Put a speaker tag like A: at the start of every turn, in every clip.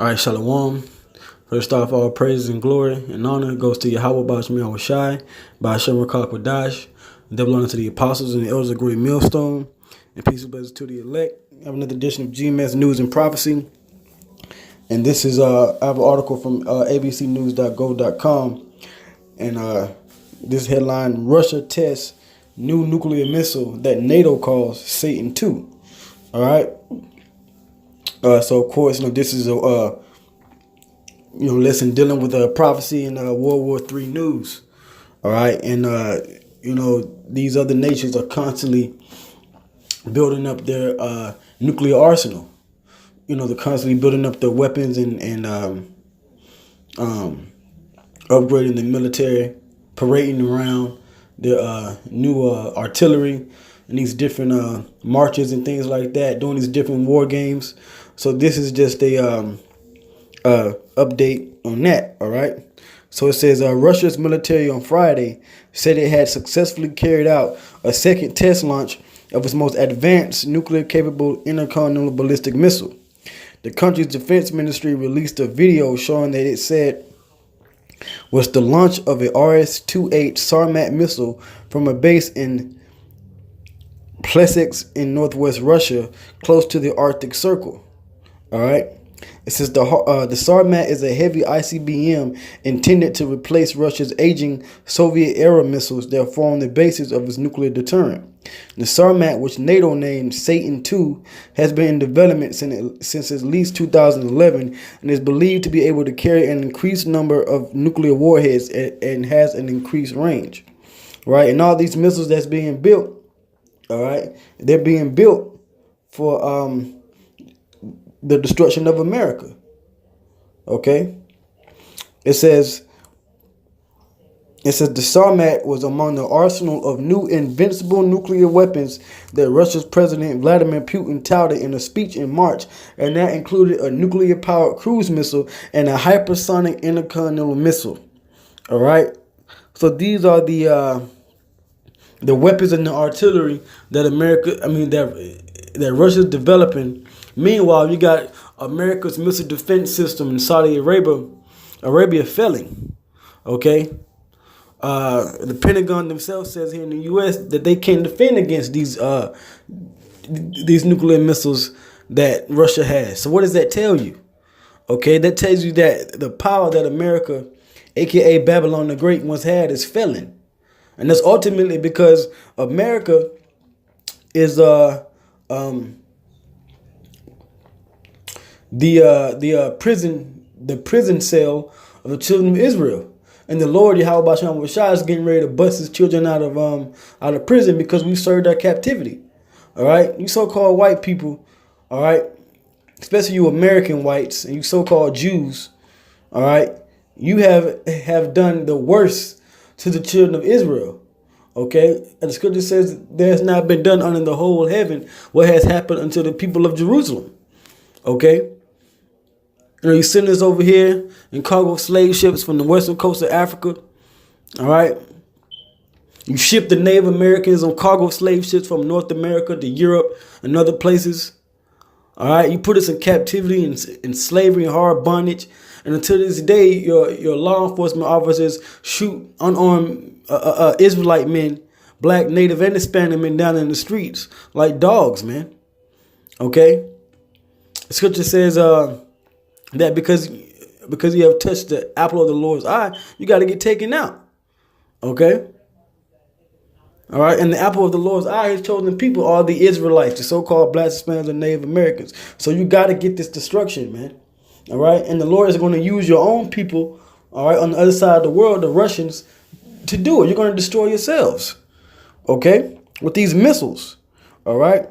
A: All right, Shalom. First off, all praises and glory and honor goes to Yahweh Bashmi Shai, by Hashem Rakak Wadash, double honor to the apostles and the elders of Great Millstone, and peace and blessings to the elect. I have another edition of GMS News and Prophecy, and this is I have an article from abcnews.gov.com, and this headline: Russia tests new nuclear missile that NATO calls Satan II. All right. So of course, this is a lesson dealing with prophecy and World War III news. All right, and these other nations are constantly building up their nuclear arsenal. They're constantly building up their weapons and upgrading the military, parading around their new artillery and these different marches and things like that, doing these different war games. So this is just a update on that. All right. So it says Russia's military on Friday said it had successfully carried out a second test launch of its most advanced nuclear-capable intercontinental ballistic missile. The country's defense ministry released a video showing that it said was the launch of a RS-28 Sarmat missile from a base in Plesetsk in northwest Russia, close to the Arctic Circle. All right. It says the Sarmat is a heavy ICBM intended to replace Russia's aging Soviet-era missiles that form the basis of its nuclear deterrent. The Sarmat, which NATO named Satan II, has been in development since at least 2011 and is believed to be able to carry an increased number of nuclear warheads and has an increased range. Right, and all these missiles that's being built, all right, they're being built for the destruction of America. Okay. It says the Sarmat was among the arsenal of new invincible nuclear weapons that Russia's President Vladimir Putin touted in a speech in March, and that included a nuclear-powered cruise missile and a hypersonic intercontinental missile. All right. So these are the weapons and the artillery that that Russia's developing. Meanwhile, you got America's missile defense system in Saudi Arabia failing. Okay, the Pentagon themselves says here in the U.S. that they can't defend against these nuclear missiles that Russia has. So what does that tell you? Okay, that tells you that the power that America, aka Babylon the Great, once had is failing, and that's ultimately because America is the prison cell of the children of Israel, and the Lord Yahweh Basham Shai is getting ready to bust his children out of prison because we served our captivity. All right, you so-called white people, all right, especially you American whites and you so-called Jews, all right, you have done the worst to the children of Israel. Okay, and the scripture says there has not been done under the whole heaven what has happened unto the people of Jerusalem. Okay. You sinners over here in cargo slave ships from the western coast of Africa. All right. You ship the Native Americans on cargo slave ships from North America to Europe and other places. All right. You put us in captivity and in slavery and hard bondage. And until this day, your law enforcement officers shoot unarmed Israelite men, black, native, and Hispanic men down in the streets like dogs, man. Okay. The scripture says that because you have touched the apple of the Lord's eye, you got to get taken out. Okay? All right? And the apple of the Lord's eye, his chosen people, are the Israelites, the so-called blacks, Hispanics, and Native Americans. So you got to get this destruction, man. All right? And the Lord is going to use your own people, all right, on the other side of the world, the Russians, to do it. You're going to destroy yourselves. Okay? With these missiles. All right?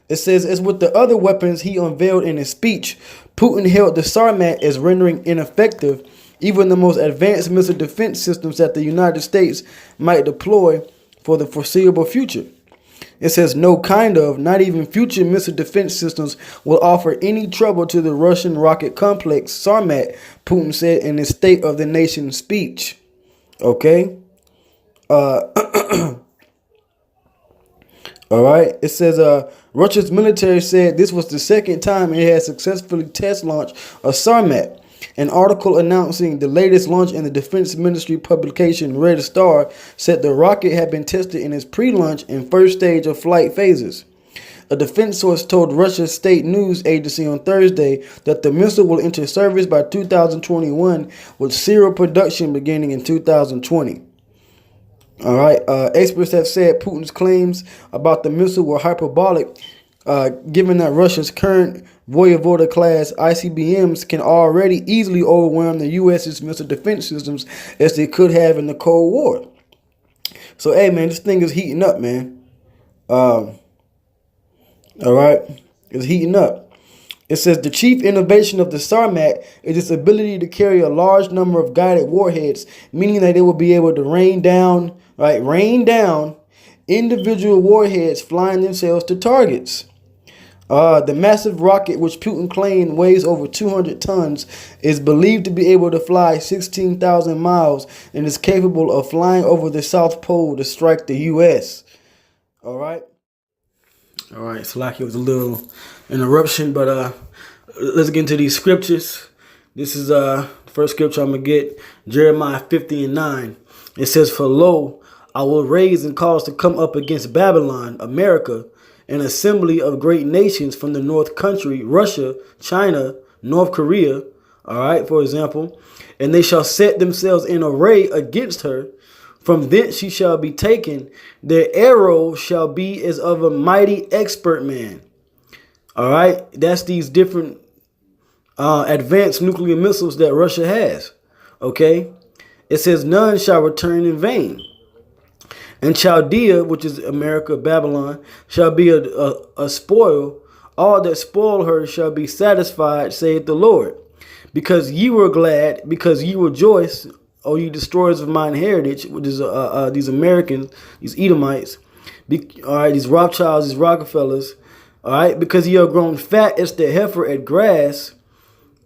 A: It says, as with the other weapons he unveiled in his speech, Putin hailed the Sarmat as rendering ineffective even the most advanced missile defense systems that the United States might deploy for the foreseeable future. It says no kind of, not even future missile defense systems will offer any trouble to the Russian rocket complex Sarmat, Putin said in his State of the Nation speech. Okay? All right. It says Russia's military said this was the second time it had successfully test launched a Sarmat. An article announcing the latest launch in the Defense Ministry publication Red Star said the rocket had been tested in its pre-launch and first stage of flight phases. A defense source told Russia's state news agency on Thursday that the missile will enter service by 2021 with serial production beginning in 2020. All right. Experts have said Putin's claims about the missile were hyperbolic, given that Russia's current Voyvoda-class ICBMs can already easily overwhelm the U.S.'s missile defense systems as they could have in the Cold War. So, hey, man, this thing is heating up, man. All right. It's heating up. It says the chief innovation of the Sarmat is its ability to carry a large number of guided warheads, meaning that it will be able to rain down individual warheads flying themselves to targets. The massive rocket, which Putin claimed weighs over 200 tons, is believed to be able to fly 16,000 miles and is capable of flying over the South Pole to strike the U.S. All right. So like it was a little interruption, but let's get into these scriptures. This is the first scripture I'm going to get, Jeremiah 50:9. It says, "For lo, I will raise and cause to come up against Babylon, America, an assembly of great nations from the north country, Russia, China, North Korea," all right, for example, "and they shall set themselves in array against her. From thence she shall be taken. Their arrow shall be as of a mighty expert man." All right, that's these different advanced nuclear missiles that Russia has. Okay, it says, "None shall return in vain. And Chaldea," which is America, Babylon, "shall be a spoil. All that spoil her shall be satisfied, saith the Lord. Because ye were glad, because ye rejoice, O ye destroyers of mine heritage," which is these Americans, these Edomites, all right, these Rothschilds, these Rockefellers, all right, "because ye are grown fat as the heifer at grass,"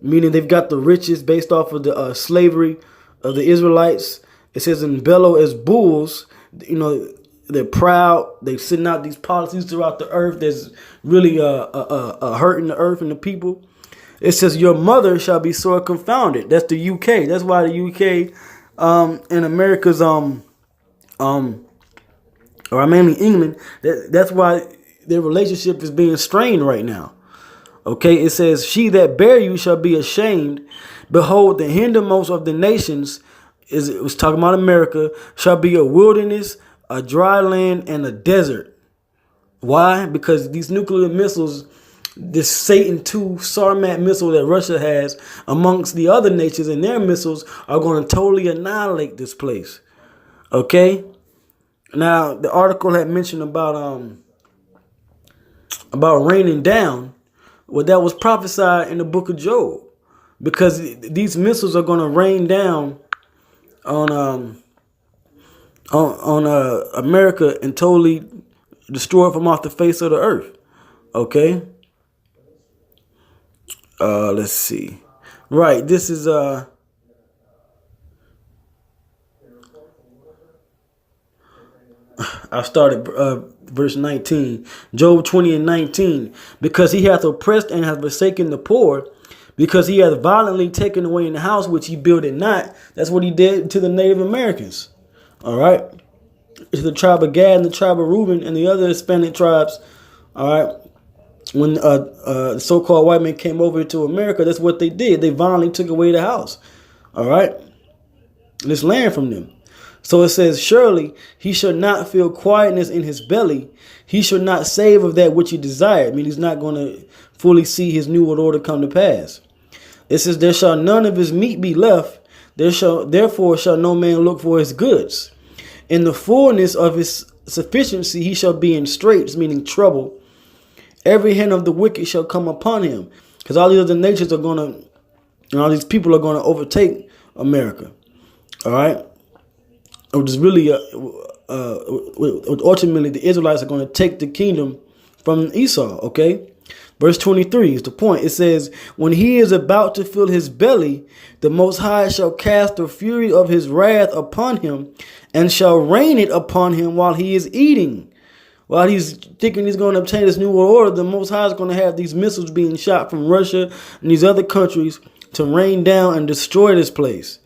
A: meaning they've got the riches based off of the slavery of the Israelites. It says, "and bellow as bulls." You know, they're proud. They're sending out these policies throughout the earth that's really hurting the earth and the people. It says, "Your mother shall be sore confounded." That's the UK. That's why the UK and America's or mainly England, that's why their relationship is being strained right now. Okay, it says, "She that bare you shall be ashamed. Behold, the hindermost of the nations," it was talking about America, "shall be a wilderness, a dry land, and a desert." Why? Because these nuclear missiles, this Satan II Sarmat missile that Russia has amongst the other nations and their missiles are going to totally annihilate this place. Okay? Now, the article had mentioned about raining down. Well, that was prophesied in the book of Job, because these missiles are going to rain down on America and totally destroy it from off the face of the earth. Okay. Let's see. Right. This is I started verse 19. Job 20:19. "Because he hath oppressed and hath forsaken the poor, because he hath violently taken away in the house which he builded not." That's what he did to the Native Americans. All right. To the tribe of Gad and the tribe of Reuben and the other Hispanic tribes. All right. When the so-called white men came over to America, that's what they did. They violently took away the house. All right. This land from them. So it says, "Surely he shall not feel quietness in his belly. He shall not save of that which he desired." I mean, he's not going to fully see his new world order come to pass. It says, "There shall none of his meat be left. Therefore shall no man look for his goods. In the fullness of his sufficiency he shall be in straits," meaning trouble. "Every hand of the wicked shall come upon him." Because all these other nations are going to, and all these people are going to overtake America. All right. Which is really, ultimately, the Israelites are going to take the kingdom from Esau, okay? Verse 23 is the point. It says, "When he is about to fill his belly, the Most High shall cast the fury of his wrath upon him, and shall rain it upon him while he is eating." while he's thinking he's going to obtain this new world order, the Most High is going to have these missiles being shot from Russia and these other countries to rain down and destroy this place.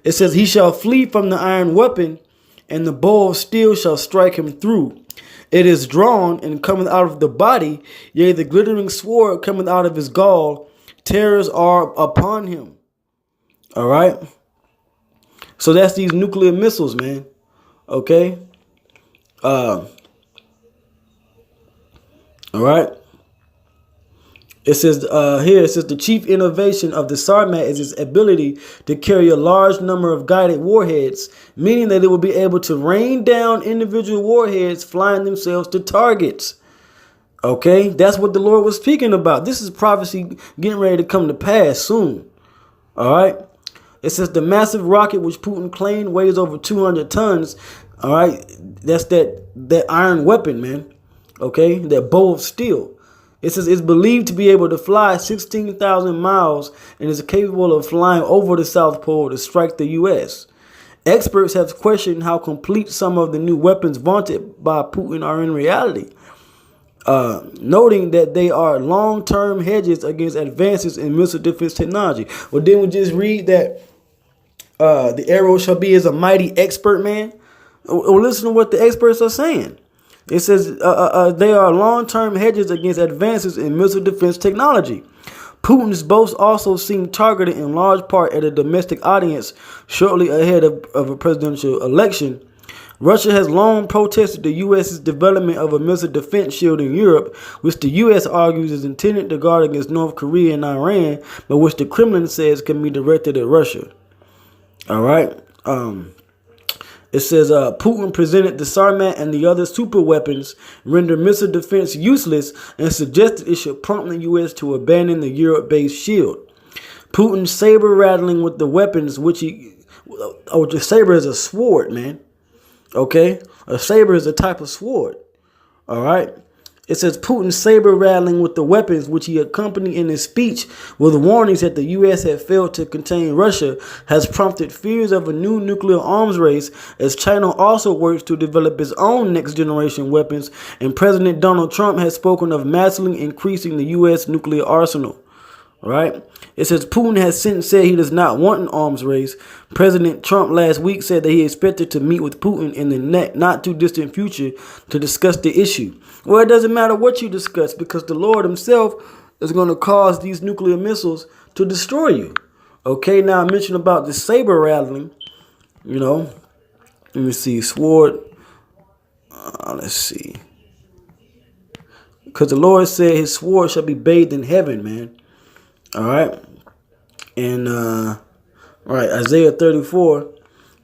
A: It says, he shall flee from the iron weapon, and the bow of steel shall strike him through. It is drawn and cometh out of the body, yea, the glittering sword cometh out of his gall. Terrors are upon him. All right. So that's these nuclear missiles, man. Okay. All right. It says here, it says the chief innovation of the Sarmat is its ability to carry a large number of guided warheads, meaning that it will be able to rain down individual warheads flying themselves to targets. Okay, that's what the Lord was speaking about. This is prophecy getting ready to come to pass soon. All right. It says the massive rocket which Putin claimed weighs over 200 tons. All right. That's that iron weapon, man. Okay. That bow of steel. It says it's believed to be able to fly 16,000 miles and is capable of flying over the South Pole to strike the U.S. Experts have questioned how complete some of the new weapons vaunted by Putin are in reality, noting that they are long-term hedges against advances in missile defense technology. Well, didn't we just read that the arrow shall be as a mighty expert, man? Well, listen to what the experts are saying. It says they are long-term hedges against advances in missile defense technology. Putin's boast also seemed targeted in large part at a domestic audience shortly ahead of a presidential election. Russia has long protested the U.S.'s development of a missile defense shield in Europe, which the U.S. argues is intended to guard against North Korea and Iran, but which the Kremlin says can be directed at Russia. All right. It says Putin presented the Sarmat and the other super weapons render missile defense useless and suggested it should prompt the U.S. to abandon the Europe-based shield. Putin's saber rattling with the weapons, which the saber is a sword, man. Okay, a saber is a type of sword. All right. It says Putin's saber rattling with the weapons, which he accompanied in his speech with warnings that the U.S. had failed to contain Russia, has prompted fears of a new nuclear arms race as China also works to develop its own next-generation weapons, and President Donald Trump has spoken of massively increasing the U.S. nuclear arsenal. Right? It says Putin has since said he does not want an arms race. President Trump last week said that he expected to meet with Putin in the not too distant future to discuss the issue. Well, it doesn't matter what you discuss because the Lord himself is going to cause these nuclear missiles to destroy you. Okay, now I mentioned about the saber rattling. You know, let me see, sword. Let's see. Because the Lord said his sword shall be bathed in heaven, man. All right. And right, Isaiah 34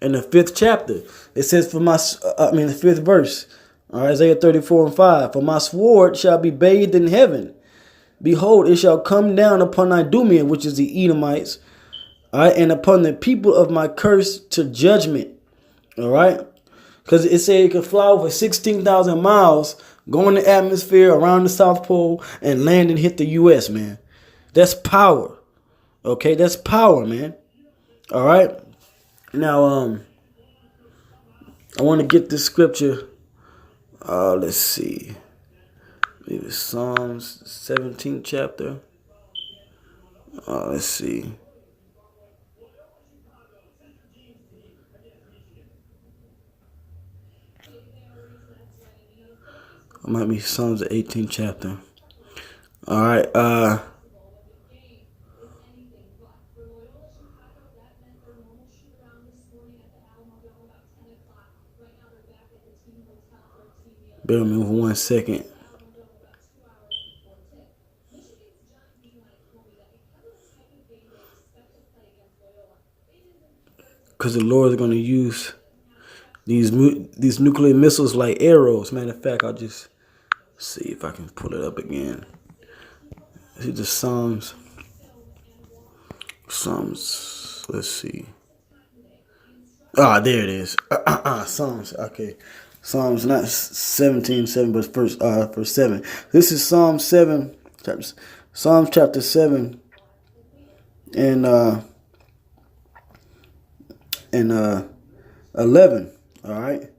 A: in the 5th chapter. It says the 5th verse. All right, Isaiah 34:5. For my sword shall be bathed in heaven. Behold, it shall come down upon Idumea, which is the Edomites. All right, and upon the people of my curse to judgment. All right. Because it said it could fly over 16,000 miles, go in the atmosphere around the South Pole, and land and hit the U.S., man. That's power. Okay, that's power, man. All right. Now, I want to get this scripture. Let's see. Maybe Psalms 17th chapter. Let's see. It might be Psalms the 18th chapter. All right. Bear with me for 1 second. Because the Lord is going to use these nuclear missiles like arrows. Matter of fact, I'll just see if I can pull it up again. This is the Psalms. Let's see. There it is. Psalms. Okay. Psalms, not 17:7, but verse 7. This is Psalm 7, Psalms chapter 7, and 11. All right.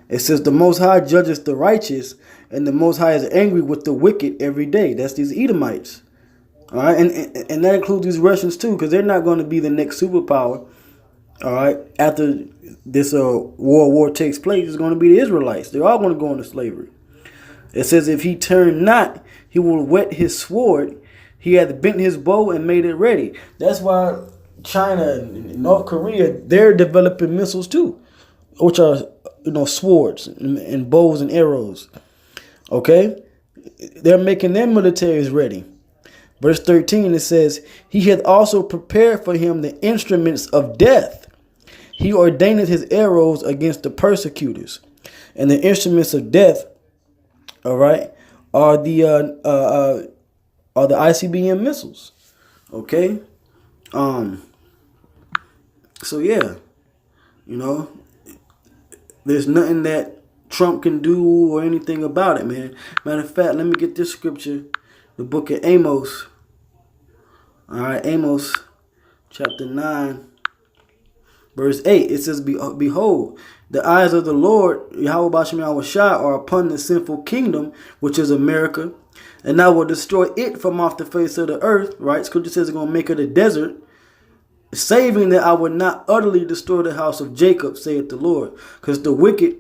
A: It says the Most High judges the righteous, and the Most High is angry with the wicked every day. That's these Edomites. All right, and that includes these Russians too, because they're not going to be the next superpower. All right, after this World War takes place, it's going to be the Israelites. They're all going to go into slavery. It says, if he turn not, he will whet his sword. He hath bent his bow and made it ready. That's why China and North Korea, they're developing missiles too, which are, swords and bows and arrows. Okay, they're making their militaries ready. Verse 13, it says, he hath also prepared for him the instruments of death. He ordained his arrows against the persecutors. And the instruments of death, all right, are the ICBM missiles. Okay? So yeah, there's nothing that Trump can do or anything about it, man. Matter of fact, let me get this scripture. The book of Amos. All right, Amos chapter 9, verse 8. It says, behold, the eyes of the Lord, Yahweh Bashem Yahushua, are upon the sinful kingdom, which is America, and I will destroy it from off the face of the earth. Right? Scripture says it's going to make it a desert, saving that I will not utterly destroy the house of Jacob, saith the Lord. Because the wicked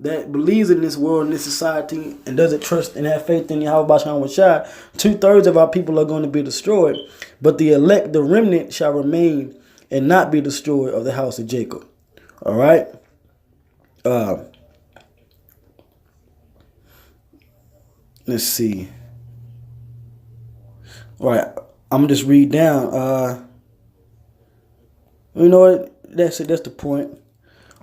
A: that believes in this world and this society and doesn't trust and have faith in Yahweh Bashan Washai, 2/3 of our people are going to be destroyed. But the elect, the remnant, shall remain and not be destroyed of the house of Jacob. All right. Let's see. All right. I'm going to just read down. You know what? That's it. That's the point.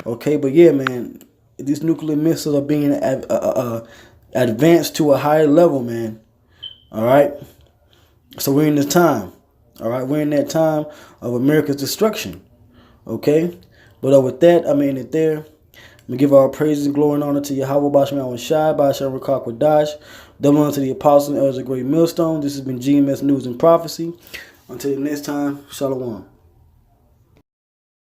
A: Okay. But yeah, man. These nuclear missiles are being advanced to a higher level, man. All right. So we're in this time. All right. We're in that time of America's destruction. Okay. But with that, I'm in it there. I'm going to give our praises and glory and honor to Yahweh Bashem Shai, Bashem Rakak Wadash, double honor to the apostles and elders of Great Millstone. This has been GMS News and Prophecy. Until the next time, Shalom.